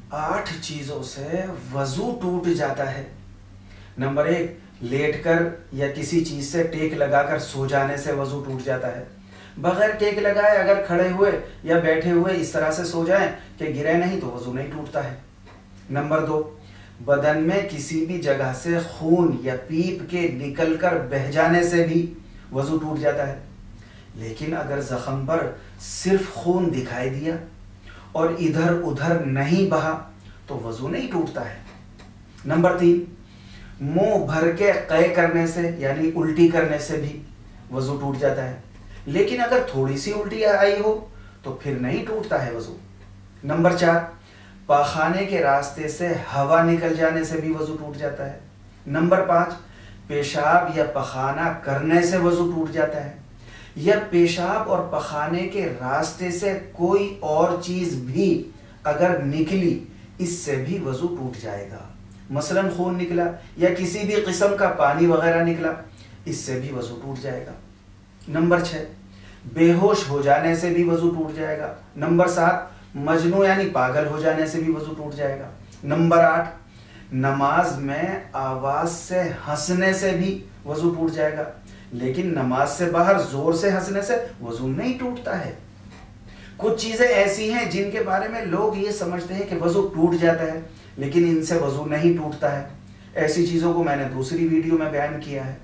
8 چیزوں سے وضو ٹوٹ جاتا ہے۔ نمبر 1، لیٹ کر یا کسی چیز سے ٹیک لگا کر سو جانے سے وضو ٹوٹ جاتا ہے۔ بغیر ٹیک لگائے اگر کھڑے ہوئے یا بیٹھے ہوئے اس طرح سے سو جائیں کہ گرے نہیں تو وضو نہیں ٹوٹتا ہے۔ نمبر 2، بدن میں کسی بھی جگہ سے خون یا پیپ کے نکل کر بہہ جانے سے بھی وضو ٹوٹ جاتا ہے، لیکن اگر زخم پر صرف خون دکھائی دیا اور ادھر ادھر نہیں بہا تو وضو نہیں ٹوٹتا ہے۔ نمبر 3، منہ بھر کے قے کرنے سے یعنی الٹی کرنے سے بھی وضو ٹوٹ جاتا ہے، لیکن اگر تھوڑی سی الٹی آئی ہو تو پھر نہیں ٹوٹتا ہے وضو۔ نمبر 4، پاخانے کے راستے سے ہوا نکل جانے سے بھی وضو ٹوٹ جاتا ہے۔ نمبر 5، پیشاب یا پخانہ کرنے سے وضو ٹوٹ جاتا ہے، یا پیشاب اور پخانے کے راستے سے کوئی اور چیز بھی اگر نکلی اس سے بھی وضو ٹوٹ جائے گا، مثلا خون نکلا یا کسی بھی قسم کا پانی وغیرہ نکلا، اس سے بھی وضو ٹوٹ جائے گا۔ نمبر 6، بے ہوش ہو جانے سے بھی وضو ٹوٹ جائے گا۔ نمبر 7، مجنون یعنی پاگل ہو جانے سے بھی وضو ٹوٹ جائے گا۔ نمبر 8، نماز میں آواز سے ہنسنے سے بھی وضو ٹوٹ جائے گا، لیکن نماز سے باہر زور سے ہنسنے سے وضو نہیں ٹوٹتا ہے۔ کچھ چیزیں ایسی ہیں جن کے بارے میں لوگ یہ سمجھتے ہیں کہ وضو ٹوٹ جاتا ہے، لیکن ان سے وضو نہیں ٹوٹتا ہے۔ ایسی چیزوں کو میں نے دوسری ویڈیو میں بیان کیا ہے۔